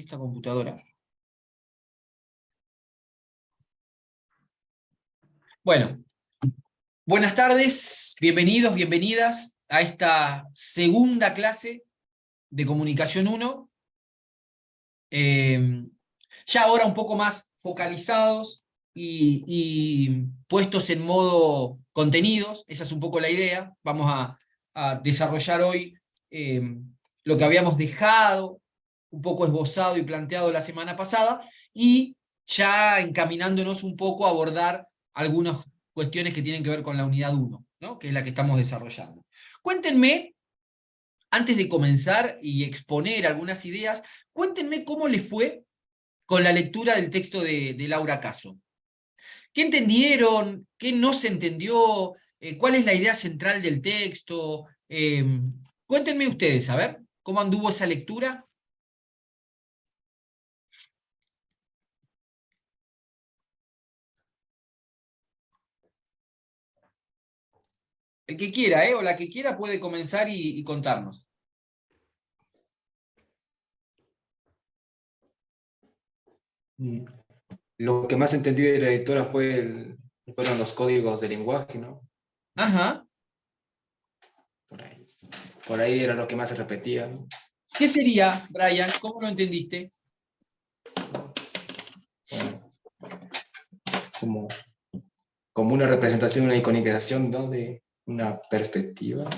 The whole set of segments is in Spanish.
esta computadora. Bueno, buenas tardes, bienvenidos, bienvenidas a esta segunda clase de Comunicación 1. Ya ahora un poco más focalizados y puestos en modo contenidos, esa es un poco la idea. Vamos a desarrollar hoy lo que habíamos dejado un poco esbozado y planteado la semana pasada, y ya encaminándonos un poco a abordar algunas cuestiones que tienen que ver con la unidad 1, ¿no? Que es la que estamos desarrollando. Cuéntenme, antes de comenzar y exponer algunas ideas, cuéntenme cómo les fue con la lectura del texto de Laura Caso. ¿Qué entendieron? ¿Qué no se entendió? ¿Cuál es la idea central del texto? Cuéntenme ustedes, a ver, ¿cómo anduvo esa lectura? El que quiera, o la que quiera puede comenzar y contarnos. Lo que más entendí de la editora fueron los códigos de lenguaje, ¿no? Ajá. Por ahí era lo que más se repetía, ¿no? ¿Qué sería, Brian? ¿Cómo lo entendiste? Bueno, como una representación, una iconización, ¿no? De una perspectiva.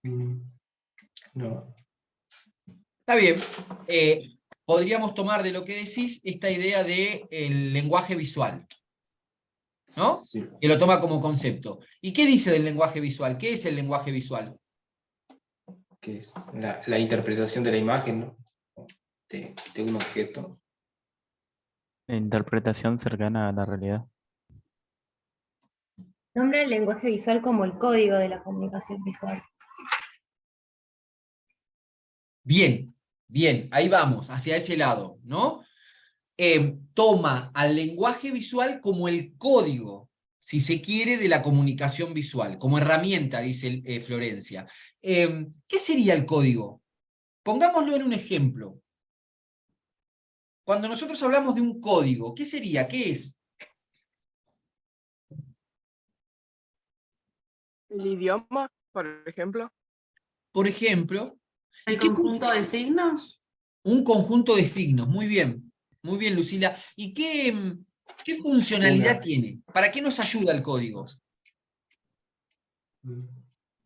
No. Está bien. Podríamos tomar de lo que decís esta idea del lenguaje visual, ¿no? Sí. Que lo toma como concepto. ¿Y qué dice del lenguaje visual? ¿Qué es el lenguaje visual? Que es la interpretación de la imagen, ¿no? De un objeto. La interpretación cercana a la realidad. Nombra el lenguaje visual como el código de la comunicación visual. Bien, bien, ahí vamos, hacia ese lado, ¿no? Toma al lenguaje visual como el código, si se quiere, de la comunicación visual, como herramienta, dice Florencia. ¿Qué sería el código? Pongámoslo en un ejemplo. Cuando nosotros hablamos de un código, ¿qué sería? ¿Qué es? El idioma, por ejemplo. Por ejemplo, ¿El conjunto de signos? un conjunto de signos. Muy bien, Lucila. ¿Y qué funcionalidad tiene? ¿Para qué nos ayuda el código?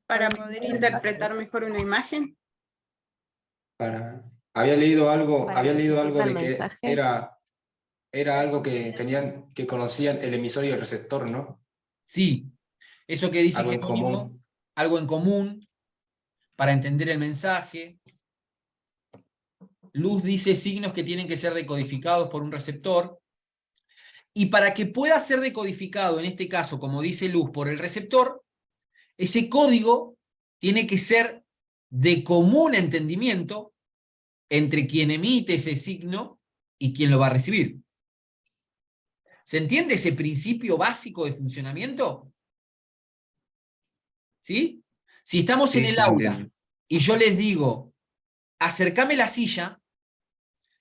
Para poder interpretar mejor una imagen. Había leído algo Para de que mensaje. era algo que conocían el emisor y el receptor, ¿no? Sí, eso que dice Algo en Jerónimo, común. algo en común para entender el mensaje. Luz dice signos que tienen que ser decodificados por un receptor. Y para que pueda ser decodificado, en este caso, como dice Luz, por el receptor, ese código tiene que ser de común entendimiento entre quien emite ese signo y quien lo va a recibir. ¿Se entiende ese principio básico de funcionamiento? ¿Sí? Si estamos en el aula y yo les digo, acércame la silla,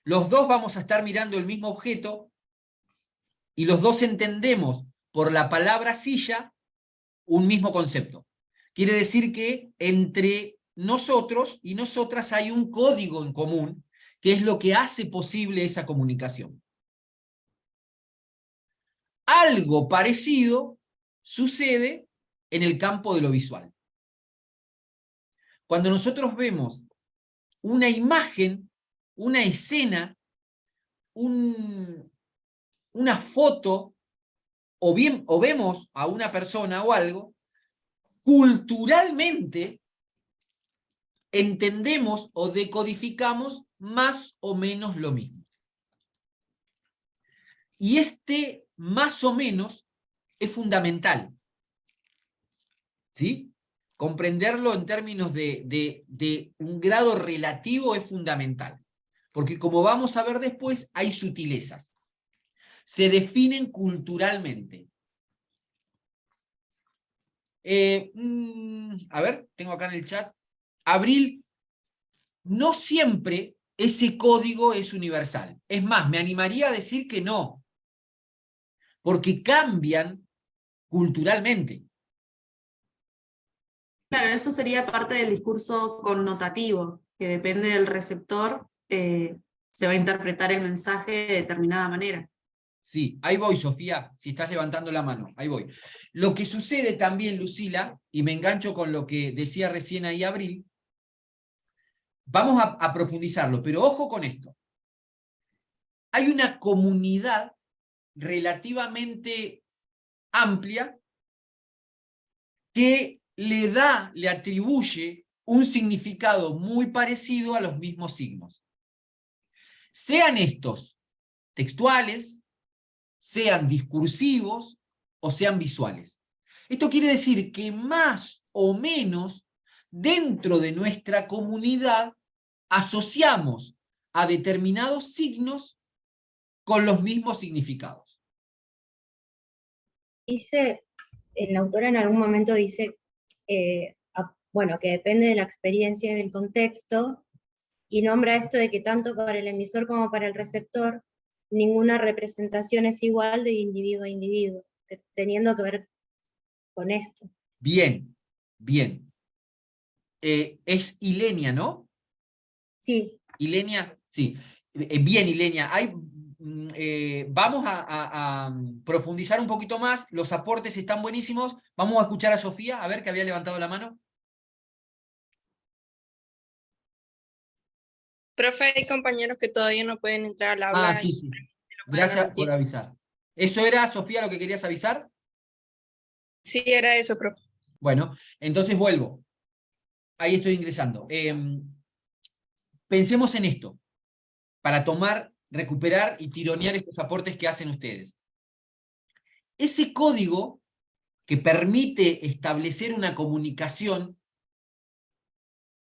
los dos vamos a estar mirando el mismo objeto y los dos entendemos por la palabra silla un mismo concepto. Quiere decir que entre nosotros y nosotras hay un código en común que es lo que hace posible esa comunicación. Algo parecido sucede en el campo de lo visual. Cuando nosotros vemos una imagen, una escena, una foto, o vemos a una persona o algo, culturalmente entendemos o decodificamos más o menos lo mismo. Y este más o menos es fundamental, ¿sí? Comprenderlo en términos de un grado relativo es fundamental, porque como vamos a ver después, hay sutilezas. Se definen culturalmente. A ver, tengo acá en el chat. Abril, no siempre ese código es universal. Es más, me animaría a decir que no, porque cambian culturalmente. Claro, eso sería parte del discurso connotativo, que depende del receptor, se va a interpretar el mensaje de determinada manera. Sí, ahí voy, Sofía, si estás levantando la mano, ahí voy. Lo que sucede también, Lucila, y me engancho con lo que decía recién ahí Abril, vamos a profundizarlo, pero ojo con esto. Hay una comunidad relativamente amplia que le atribuye un significado muy parecido a los mismos signos. Sean estos textuales, sean discursivos o sean visuales. Esto quiere decir que más o menos dentro de nuestra comunidad asociamos a determinados signos con los mismos significados. Dice, la autora en algún momento dice, bueno, que depende de la experiencia y del contexto, y nombra esto de que tanto para el emisor como para el receptor, ninguna representación es igual de individuo a individuo, teniendo que ver con esto. Bien, bien. Es Ilenia, ¿no? Sí. Ilenia, sí. Bien, Ilenia. Vamos a profundizar un poquito más. Los aportes están buenísimos. Vamos a escuchar a Sofía, a ver que había levantado la mano. Profe, hay compañeros que todavía no pueden entrar al aula. Sí, sí. Gracias por avisar. ¿Eso era, Sofía, lo que querías avisar? Sí, era eso, profe. Bueno, entonces vuelvo. Ahí estoy ingresando. Pensemos en esto, para tomar, recuperar y tironear estos aportes que hacen ustedes. Ese código que permite establecer una comunicación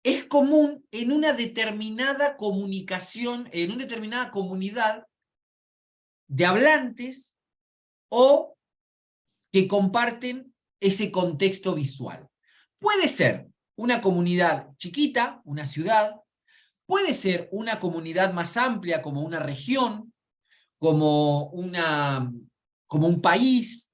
es común en una determinada comunicación, en una determinada comunidad de hablantes o que comparten ese contexto visual. Puede ser una comunidad chiquita, una ciudad, puede ser una comunidad más amplia como una región, como un país,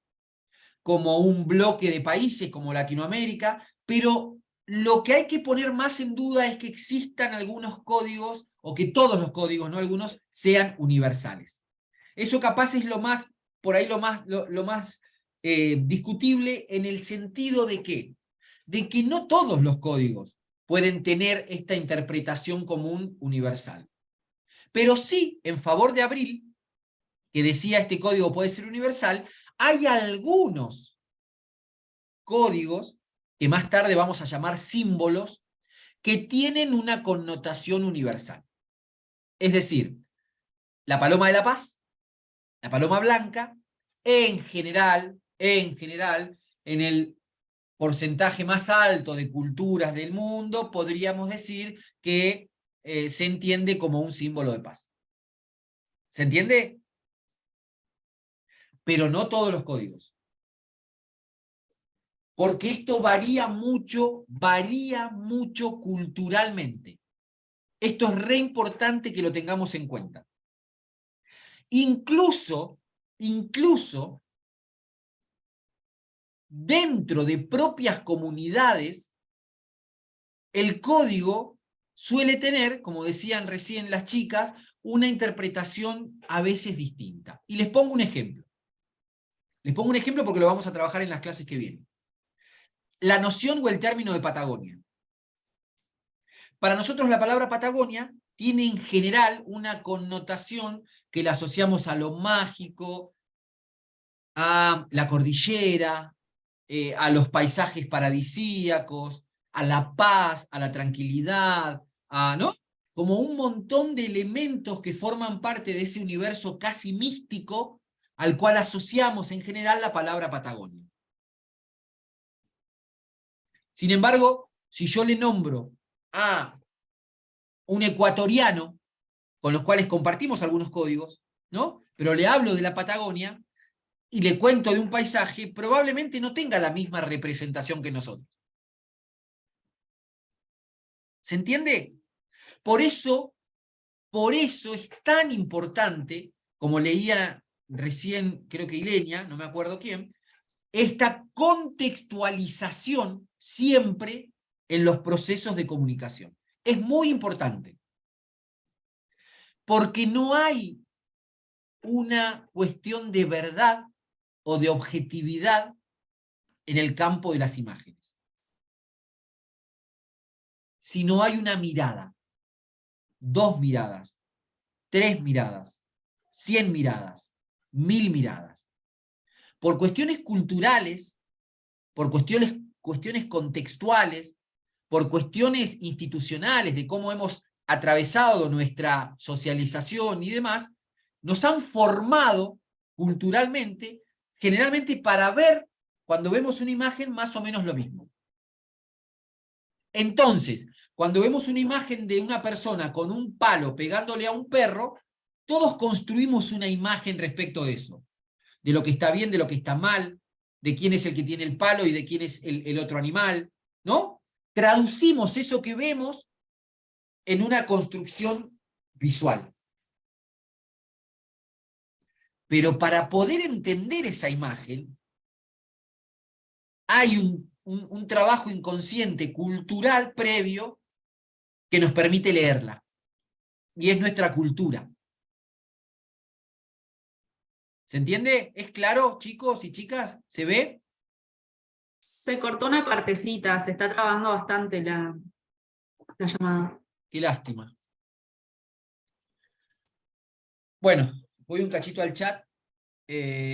como un bloque de países como Latinoamérica, pero lo que hay que poner más en duda es que existan algunos códigos, o que todos los códigos, no algunos, sean universales. Eso capaz es por ahí lo más discutible, en el sentido de que no todos los códigos pueden tener esta interpretación común universal. Pero sí, en favor de Abril, que decía este código puede ser universal, hay algunos códigos, que más tarde vamos a llamar símbolos, que tienen una connotación universal. Es decir, la paloma de la paz, la paloma blanca, en general, en el porcentaje más alto de culturas del mundo, podríamos decir que se entiende como un símbolo de paz. ¿Se entiende? Pero no todos los códigos. Porque esto varía mucho culturalmente. Esto es re importante que lo tengamos en cuenta. Incluso dentro de propias comunidades, el código suele tener, como decían recién las chicas, una interpretación a veces distinta. Y les pongo un ejemplo. Les pongo un ejemplo porque lo vamos a trabajar en las clases que vienen. La noción o el término de Patagonia. Para nosotros la palabra Patagonia tiene en general una connotación que la asociamos a lo mágico, a la cordillera, a los paisajes paradisíacos, a la paz, a la tranquilidad, ¿no? Como un montón de elementos que forman parte de ese universo casi místico al cual asociamos en general la palabra Patagonia. Sin embargo, si yo le nombro a un ecuatoriano, con los cuales compartimos algunos códigos, ¿no? Pero le hablo de la Patagonia y le cuento de un paisaje, probablemente no tenga la misma representación que nosotros. ¿Se entiende? Por eso Por eso es tan importante, como leía recién, creo que Ilenia, no me acuerdo quién, esta contextualización siempre en los procesos de comunicación. Es muy importante. Porque no hay una cuestión de verdad o de objetividad en el campo de las imágenes. Si no hay una mirada, 2 miradas, 3 miradas, 100 miradas, 1000 miradas. Por cuestiones culturales, por cuestiones contextuales, por cuestiones institucionales de cómo hemos atravesado nuestra socialización y demás, nos han formado culturalmente, generalmente para ver, cuando vemos una imagen, más o menos lo mismo. Entonces, cuando vemos una imagen de una persona con un palo pegándole a un perro, todos construimos una imagen respecto de eso. De lo que está bien, de lo que está mal, de quién es el que tiene el palo y de quién es el otro animal, ¿no? Traducimos eso que vemos en una construcción visual. Pero para poder entender esa imagen, hay un trabajo inconsciente, cultural, previo, que nos permite leerla. Y es nuestra cultura. ¿Se entiende? ¿Es claro, chicos y chicas? ¿Se ve? Se cortó una partecita, se está trabando bastante la llamada. Qué lástima. Bueno, voy un cachito al chat.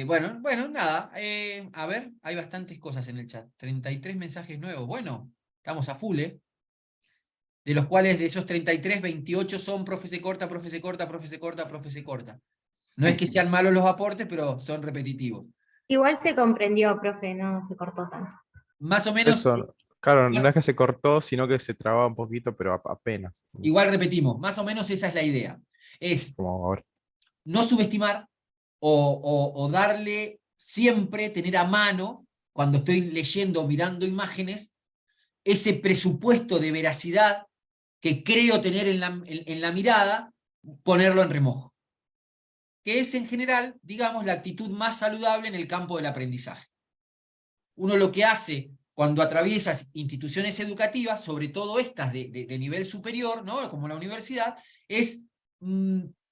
Bueno, nada. A ver, hay bastantes cosas en el chat. 33 mensajes nuevos. Bueno, estamos a full, ¿eh? De los cuales de esos 33, 28 son profe se corta, profe se corta, profe se corta, profe se corta. No es que sean malos los aportes, pero son repetitivos. Igual se comprendió, profe, no se cortó tanto. Más o menos, Eso, claro, no es que se cortó, sino que se trababa un poquito, pero apenas. igual repetimos, más o menos esa es la idea. Es Como ahora. no subestimar o darle siempre, tener a mano, cuando estoy leyendo o mirando imágenes, ese presupuesto de veracidad que creo tener en la mirada, ponerlo en remojo. Que es en general, digamos, la actitud más saludable en el campo del aprendizaje. Uno lo que hace cuando atraviesa instituciones educativas, sobre todo estas de nivel superior, ¿no? Como la universidad, es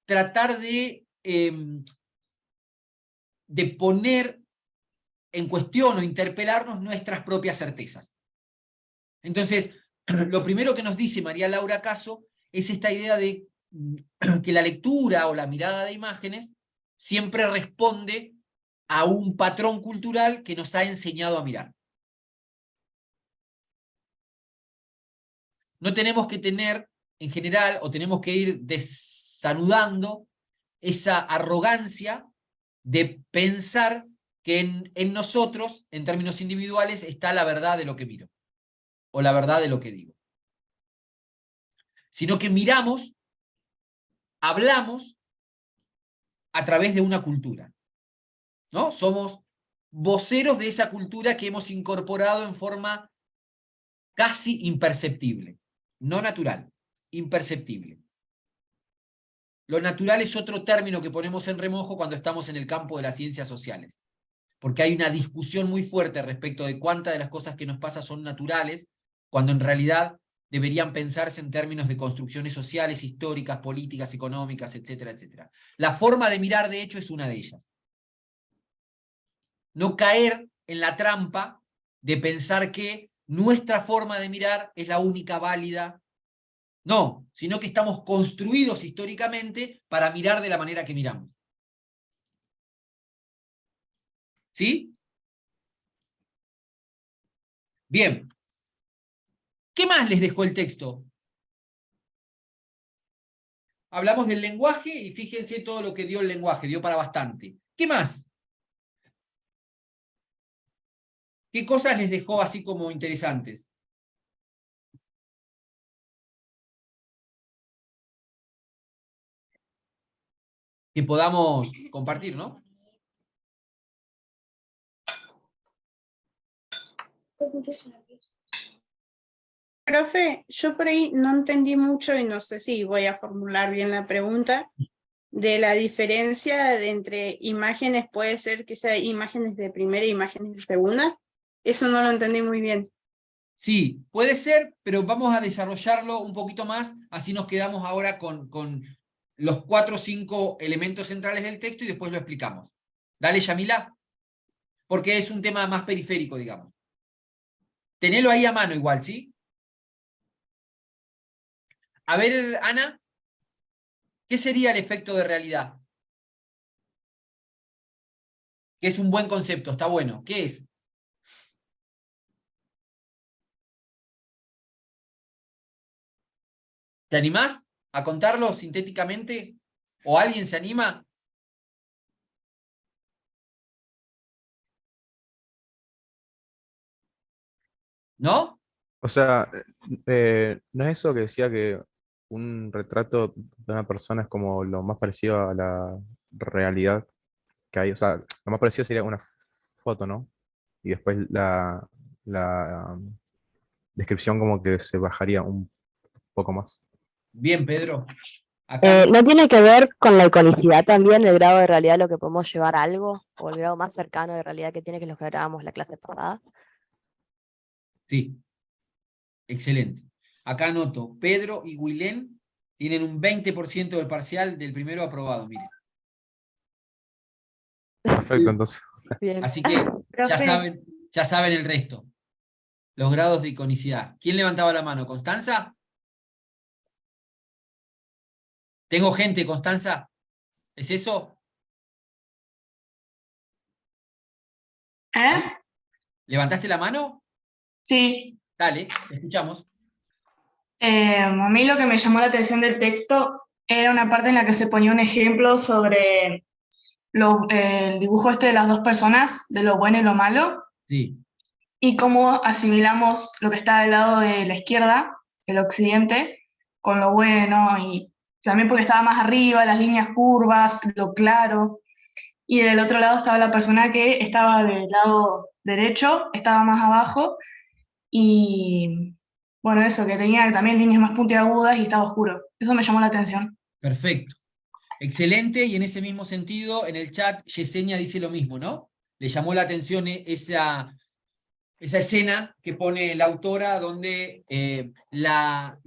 tratar de poner en cuestión o interpelarnos nuestras propias certezas. Entonces, lo primero que nos dice María Laura Caso es esta idea de que la lectura o la mirada de imágenes siempre responde a un patrón cultural que nos ha enseñado a mirar. No tenemos que tener, en general, o tenemos que ir desanudando esa arrogancia de pensar que en nosotros, en términos individuales, está la verdad de lo que miro, o la verdad de lo que digo. Sino que miramos, hablamos a través de una cultura, ¿no? Somos voceros de esa cultura que hemos incorporado en forma casi imperceptible, no natural, imperceptible. Lo natural es otro término que ponemos en remojo cuando estamos en el campo de las ciencias sociales, porque hay una discusión muy fuerte respecto de cuántas de las cosas que nos pasan son naturales, cuando en realidad deberían pensarse en términos de construcciones sociales, históricas, políticas, económicas, etcétera, etcétera. La forma de mirar, de hecho, es una de ellas. No caer en la trampa de pensar que nuestra forma de mirar es la única válida. No, sino que estamos construidos históricamente para mirar de la manera que miramos. ¿Sí? Bien. ¿Qué más les dejó el texto? Hablamos del lenguaje y fíjense todo lo que dio el lenguaje, dio para bastante. ¿Qué más? ¿Qué cosas les dejó así como interesantes? Que podamos compartir, ¿no? Profe, yo por ahí no entendí mucho y no sé si voy a formular bien la pregunta de la diferencia entre imágenes, puede ser que sea imágenes de primera e imágenes de segunda. Eso no lo entendí muy bien. Sí, puede ser, pero vamos a desarrollarlo un poquito más, así nos quedamos ahora con los 4 o 5 elementos centrales del texto y después lo explicamos. Dale, Yamila, porque es un tema más periférico, digamos. Tenelo ahí a mano igual, ¿sí? A ver, Ana, ¿qué sería el efecto de realidad? Que es un buen concepto, está bueno. ¿Qué es? ¿Te animás a contarlo sintéticamente? ¿O alguien se anima? ¿No? O sea, ¿no es eso que decía que un retrato de una persona es como lo más parecido a la realidad que hay? O sea, lo más parecido sería una foto, ¿no? Y después la descripción como que se bajaría un poco más. Bien, Pedro. Acá ¿No tiene que ver con la iconicidad también, el grado de realidad a lo que podemos llevar a algo, o el grado más cercano de realidad que tiene, que es lo que hablábamos la clase pasada? sí, excelente. Acá anoto, Pedro y Wilén tienen un 20% del parcial del primero aprobado, mire. Perfecto, entonces. Bien. Así que Profe, ya saben el resto. Los grados de iconicidad. ¿Quién levantaba la mano? ¿Constanza? ¿Tengo gente, Constanza? ¿Es eso? ¿Levantaste la mano? Sí, Dale, te escuchamos. a mí lo que me llamó la atención del texto era una parte en la que se ponía un ejemplo sobre el dibujo este de las dos personas, de lo bueno y lo malo, Sí, y cómo asimilamos lo que está del lado de la izquierda, el occidente, con lo bueno, y también porque estaba más arriba, las líneas curvas, lo claro, y del otro lado estaba la persona que estaba del lado derecho, estaba más abajo, y bueno, eso, que tenía también líneas más puntiagudas y estaba oscuro. Eso me llamó la atención. perfecto. Excelente, y en ese mismo sentido, en el chat, Yesenia dice lo mismo, ¿no? Le llamó la atención esa escena que pone la autora donde la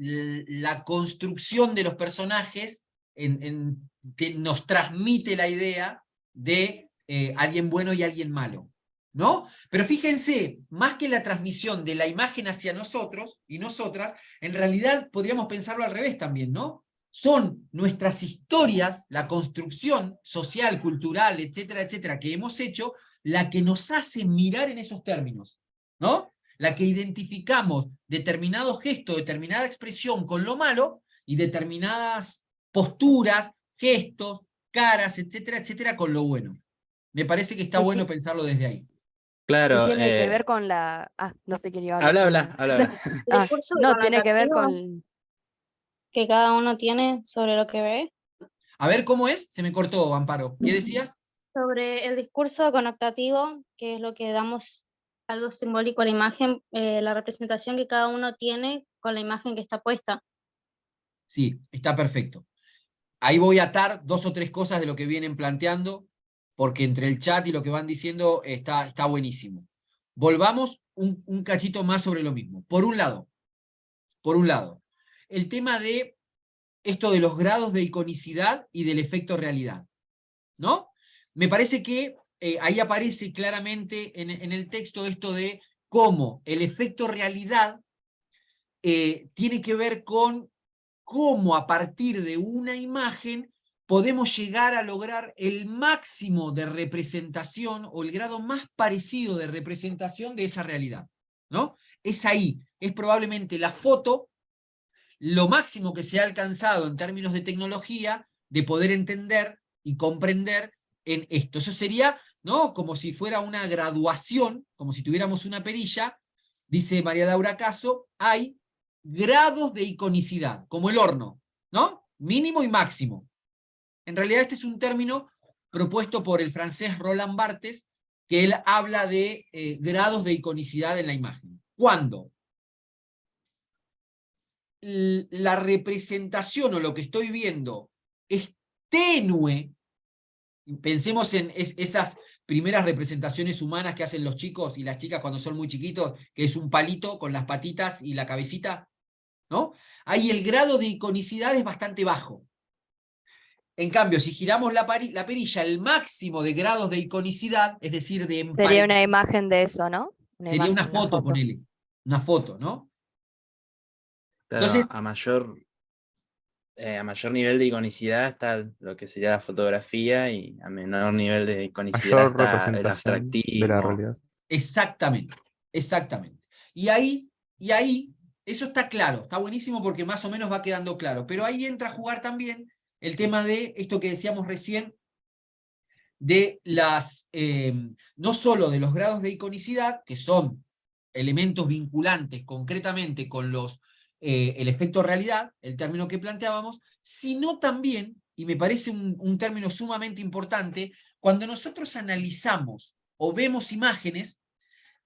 construcción de los personajes que nos transmite la idea de alguien bueno y alguien malo, ¿no? Pero fíjense, más que la transmisión de la imagen hacia nosotros y nosotras, en realidad podríamos pensarlo al revés también, ¿no? Son nuestras historias, la construcción social, cultural, etcétera, etcétera, que hemos hecho, la que nos hace mirar en esos términos, ¿no? La que identificamos determinado gesto, determinada expresión con lo malo y determinadas posturas, gestos, caras, etcétera, etcétera, con lo bueno. Me parece que está Y bueno pensarlo desde ahí. Y Claro, tiene que ver con la... Ah, no sé quién iba a hablar. habla. Ah, Discurso no, tiene que ver connotativo con... que cada uno tiene sobre lo que ve. A ver, ¿cómo es? Se me cortó, Amparo. ¿Qué decías? Sobre el discurso connotativo, que es lo que damos algo simbólico a la imagen, la representación que cada uno tiene con la imagen que está puesta. Sí, está perfecto. Ahí voy a atar 2 o 3 cosas de lo que vienen planteando, porque entre el chat y lo que van diciendo está buenísimo. Volvamos un cachito más sobre lo mismo. Por un lado, el tema de esto de los grados de iconicidad y del efecto realidad, ¿no? Me parece que ahí aparece claramente en el texto esto de cómo el efecto realidad tiene que ver con cómo a partir de una imagen podemos llegar a lograr el máximo de representación o el grado más parecido de representación de esa realidad, ¿no? Es ahí, es probablemente la foto lo máximo que se ha alcanzado en términos de tecnología de poder entender y comprender en esto. Eso sería, ¿no?, como si fuera una graduación, como si tuviéramos una perilla. Dice María Laura Caso, hay grados de iconicidad, como el horno, ¿no? Mínimo y máximo. En realidad este es un término propuesto por el francés Roland Barthes, que él habla de grados de iconicidad en la imagen. ¿Cuándo? la representación o lo que estoy viendo es tenue, pensemos en esas primeras representaciones humanas que hacen los chicos y las chicas cuando son muy chiquitos, que es un palito con las patitas y la cabecita, ¿no? Ahí el grado de iconicidad es bastante bajo. En cambio, si giramos la perilla, el máximo de grados de iconicidad, es decir, de Sería una imagen de eso, ¿no? sería una imagen, foto, ponele. Una foto, ¿no? Claro, Entonces, a mayor nivel de iconicidad está lo que sería la fotografía y a menor nivel de iconicidad Mayor está el representación de la abstractismo. realidad. exactamente, exactamente. Y ahí, eso está claro, está buenísimo porque más o menos va quedando claro. Pero ahí entra a jugar también el tema de esto que decíamos recién, de no solo de los grados de iconicidad, que son elementos vinculantes concretamente con el efecto realidad, el término que planteábamos, sino también, y me parece un término sumamente importante, cuando nosotros analizamos o vemos imágenes,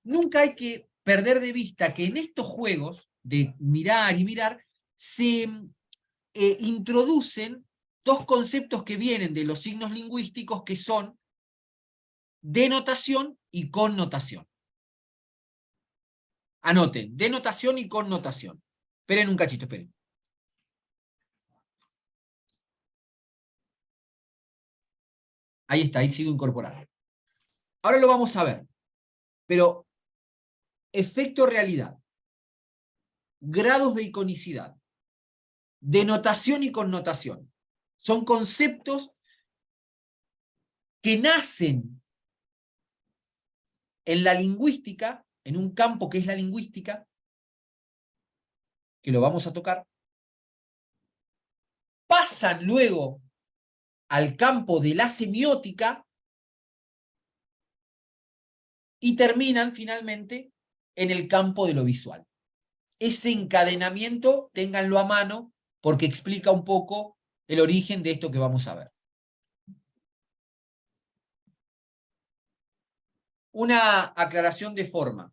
nunca hay que perder de vista que en estos juegos de mirar y mirar, se introducen dos conceptos que vienen de los signos lingüísticos, que son denotación y connotación. Anoten, denotación y connotación. Esperen un cachito, esperen. Ahí está, ahí sigo incorporado. Ahora lo vamos a ver. Pero efecto realidad, grados de iconicidad, denotación y connotación, son conceptos que nacen en la lingüística, en un campo que es la lingüística, que lo vamos a tocar, pasan luego al campo de la semiótica y terminan finalmente en el campo de lo visual. Ese encadenamiento, ténganlo a mano, porque explica un poco el origen de esto que vamos a ver. Una aclaración de forma.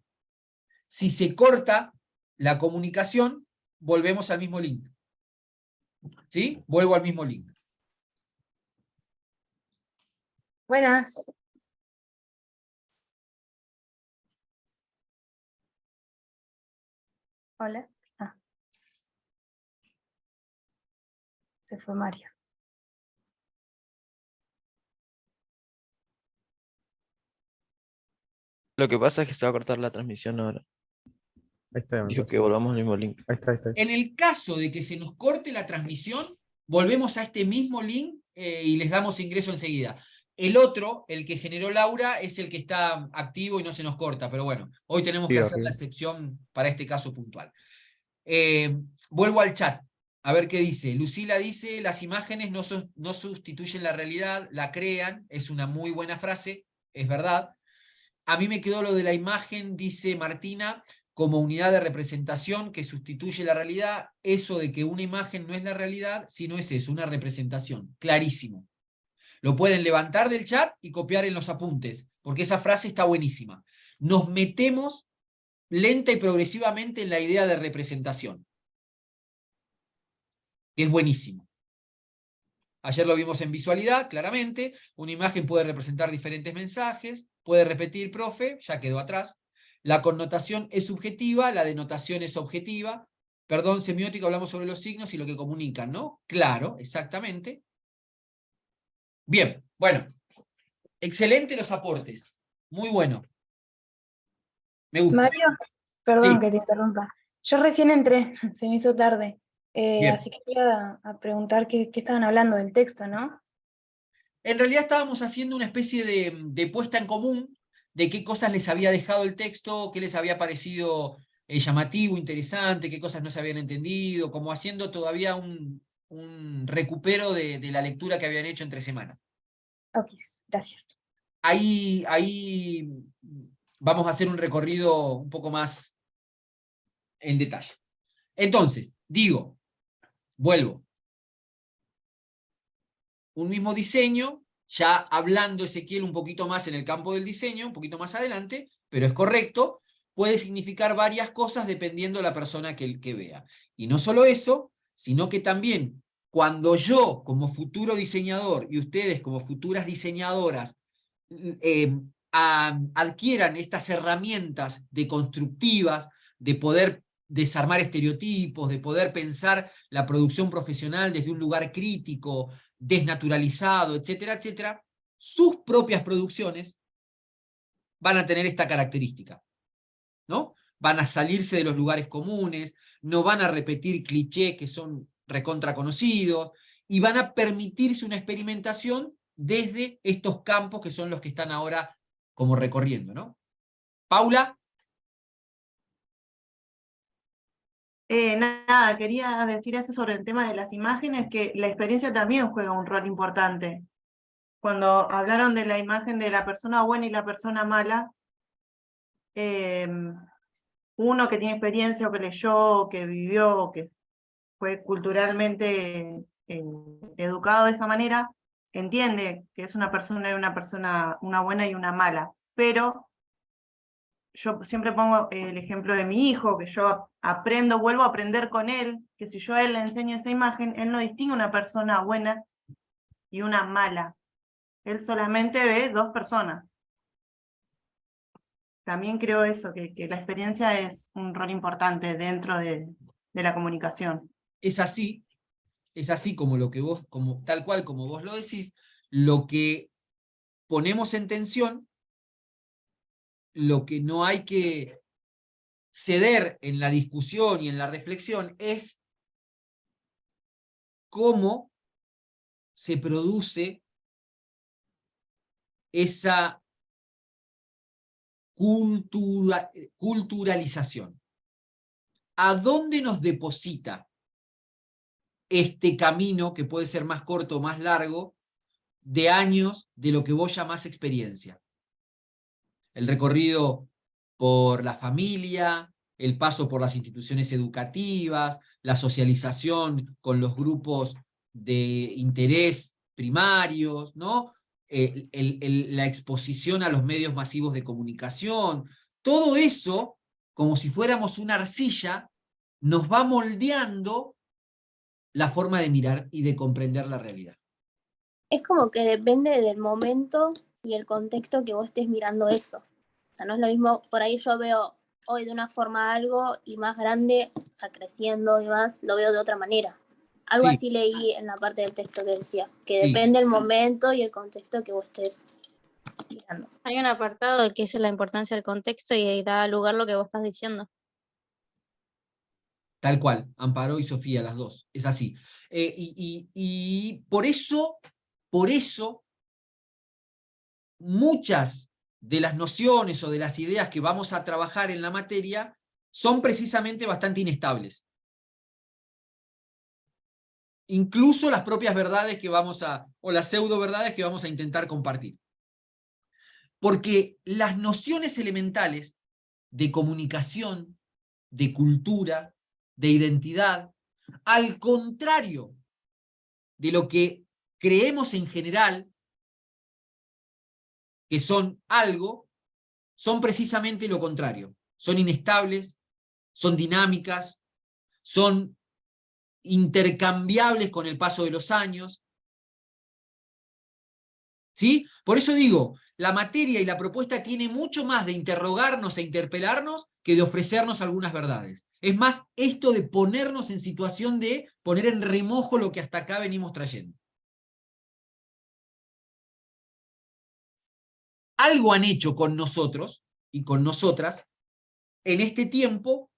Si se corta la comunicación, volvemos al mismo link. ¿Sí? Vuelvo al mismo link. Buenas. Hola. Se fue Mario. Lo que pasa es que se va a cortar la transmisión ahora. Ahí está. Dijo que volvamos al mismo link. Ahí está. En el caso de que se nos corte la transmisión, volvemos a este mismo link y les damos ingreso enseguida. El otro, el que generó Laura, es el que está activo y no se nos corta, pero bueno, hoy tenemos que hacer la excepción para este caso puntual. Vuelvo al chat, a ver qué dice. Lucila dice, las imágenes no sustituyen la realidad, la crean, es una muy buena frase, es verdad. A mí me quedó lo de la imagen, dice Martina, como unidad de representación que sustituye la realidad. Eso de que una imagen no es la realidad, sino es eso, una representación. Clarísimo. Lo pueden levantar del chat y copiar en los apuntes, porque esa frase está buenísima. Nos metemos lenta y progresivamente en la idea de representación. Es buenísimo. Ayer lo vimos en visualidad, claramente. Una imagen puede representar diferentes mensajes, puede repetir, profe, ya quedó atrás. La connotación es subjetiva, la denotación es objetiva. Perdón, semiótica, hablamos sobre los signos y lo que comunican, ¿no? Claro, exactamente. Bien, bueno. Excelente los aportes. Muy bueno. Me gusta. Mario, perdón Sí. que te interrumpa. Yo recién entré, se me hizo tarde. Así que quería preguntar qué estaban hablando del texto, ¿no? En realidad estábamos haciendo una especie de puesta en común de qué cosas les había dejado el texto, qué les había parecido llamativo, interesante, qué cosas no se habían entendido, como haciendo todavía un recupero de la lectura que habían hecho entre semana. Ok, gracias. Ahí vamos a hacer un recorrido un poco más en detalle. Entonces, digo, vuelvo. Un mismo diseño, ya hablando Ezequiel un poquito más en el campo del diseño, un poquito más adelante, pero es correcto. puede significar varias cosas dependiendo de la persona que vea. Y no solo eso, sino que también cuando yo como futuro diseñador y ustedes como futuras diseñadoras adquieran estas herramientas deconstructivas, de poder desarmar estereotipos, de poder pensar la producción profesional desde un lugar crítico, desnaturalizado, etcétera, etcétera, sus propias producciones van a tener esta característica, ¿no? Van a salirse de los lugares comunes, no van a repetir clichés que son recontra conocidos, y van a permitirse una experimentación desde estos campos que son los que están ahora como recorriendo, ¿no? Paula. Nada, quería decir eso sobre el tema de las imágenes, que la experiencia también juega un rol importante. Cuando hablaron de la imagen de la persona buena y la persona mala, uno que tiene experiencia o que leyó, o que vivió, o que fue culturalmente educado de esa manera, entiende que es una persona, una buena y una mala. Pero yo siempre pongo el ejemplo de mi hijo, que yo vuelvo a aprender con él, que si yo a él le enseño esa imagen, él no distingue una persona buena y una mala. Él solamente ve dos personas. También creo eso, que la experiencia es un rol importante dentro de la comunicación. Es así como lo que vos, tal cual como vos lo decís, lo que ponemos en tensión, lo que no hay que ceder en la discusión y en la reflexión es cómo se produce esa culturalización. ¿A dónde nos deposita este camino, que puede ser más corto o más largo, de años de lo que vos llamás experiencia? El recorrido por la familia, el paso por las instituciones educativas, la socialización con los grupos de interés primarios, ¿no? La exposición a los medios masivos de comunicación, todo eso, como si fuéramos una arcilla, nos va moldeando la forma de mirar y de comprender la realidad. Es como que depende del momento y el contexto que vos estés mirando eso. O sea, no es lo mismo, por ahí yo veo hoy de una forma algo y más grande, o sea, creciendo y más, lo veo de otra manera. Algo así leí en la parte del texto que decía, que depende del momento y el contexto que vos estés mirando. Hay un apartado que es la importancia del contexto y da lugar a lo que vos estás diciendo. Tal cual, Amparo y Sofía, las dos, es así. Y por eso, muchas de las nociones o de las ideas que vamos a trabajar en la materia son precisamente bastante inestables. Incluso las propias verdades que o las pseudo verdades que vamos a intentar compartir. Porque las nociones elementales de comunicación, de cultura, de identidad, al contrario de lo que creemos en general que son algo, son precisamente lo contrario. Son inestables, son dinámicas, son intercambiables con el paso de los años. ¿Sí? Por eso digo, la materia y la propuesta tiene mucho más de interrogarnos e interpelarnos que de ofrecernos algunas verdades. Es más esto de ponernos en situación de poner en remojo lo que hasta acá venimos trayendo. Algo han hecho con nosotros y con nosotras en este tiempo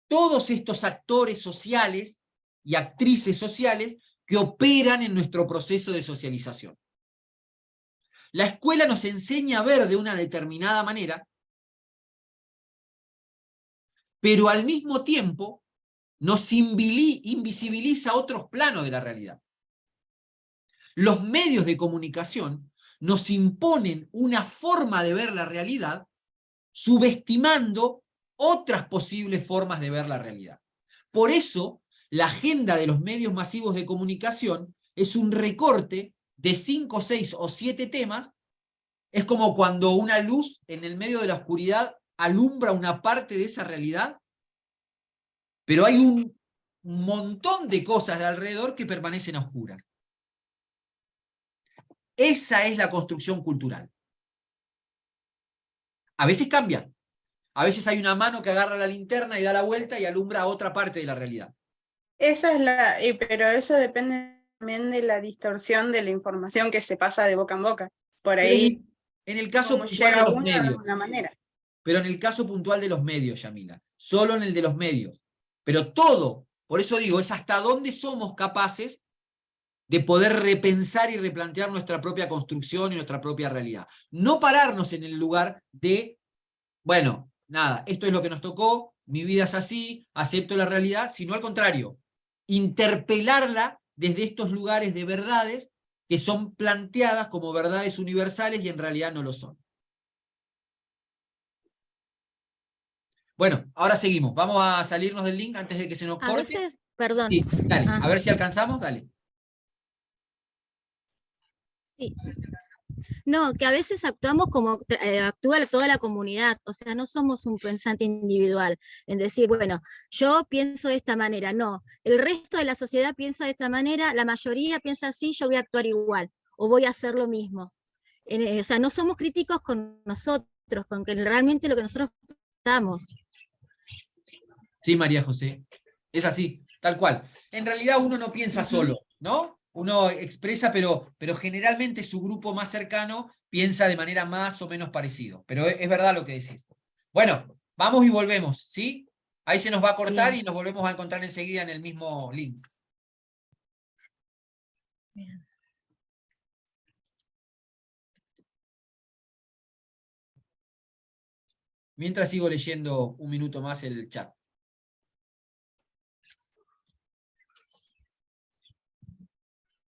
todos estos actores sociales y actrices sociales que operan en nuestro proceso de socialización. La escuela nos enseña a ver de una determinada manera, pero al mismo tiempo nos invisibiliza otros planos de la realidad. Los medios de comunicación nos imponen una forma de ver la realidad, subestimando otras posibles formas de ver la realidad. Por eso, la agenda de los medios masivos de comunicación es un recorte de 5, 6 o 7 temas. Es como cuando una luz en el medio de la oscuridad alumbra una parte de esa realidad, pero hay un montón de cosas de alrededor que permanecen a oscuras. Esa es la construcción cultural. A veces cambia. A veces hay una mano que agarra la linterna y da la vuelta y alumbra a otra parte de la realidad. Esa es pero eso depende también de la distorsión de la información que se pasa de boca en boca. Por Pero ahí, en el caso como puntual de llega los uno de medios, una manera. pero en el caso puntual de los medios, Yamila, solo en el de los medios. Pero todo, por eso digo, es hasta dónde somos capaces de poder repensar y replantear nuestra propia construcción y nuestra propia realidad. No pararnos en el lugar de, bueno, nada, esto es lo que nos tocó, mi vida es así, acepto la realidad, sino al contrario, interpelarla desde estos lugares de verdades que son planteadas como verdades universales y en realidad no lo son. Bueno, ahora seguimos. Vamos a salirnos del link antes de que se nos corte. A veces, perdón. Sí, dale, Ah. a ver si alcanzamos, dale. Sí. No, que a veces actuamos como actúa toda la comunidad, o sea, no somos un pensante individual, en decir, bueno, yo pienso de esta manera, no, el resto de la sociedad piensa de esta manera, la mayoría piensa así, yo voy a actuar igual, o voy a hacer lo mismo. O sea, no somos críticos con nosotros, con que realmente lo que nosotros pensamos. Sí, María José, es así, tal cual. En realidad uno no piensa solo, ¿no? Uno expresa, pero generalmente su grupo más cercano piensa de manera más o menos parecido. Pero es verdad lo que decís. Bueno, vamos y volvemos, ¿sí? Ahí se nos va a cortar Bien. y nos volvemos a encontrar enseguida en el mismo link. Bien. Mientras sigo leyendo un minuto más el chat.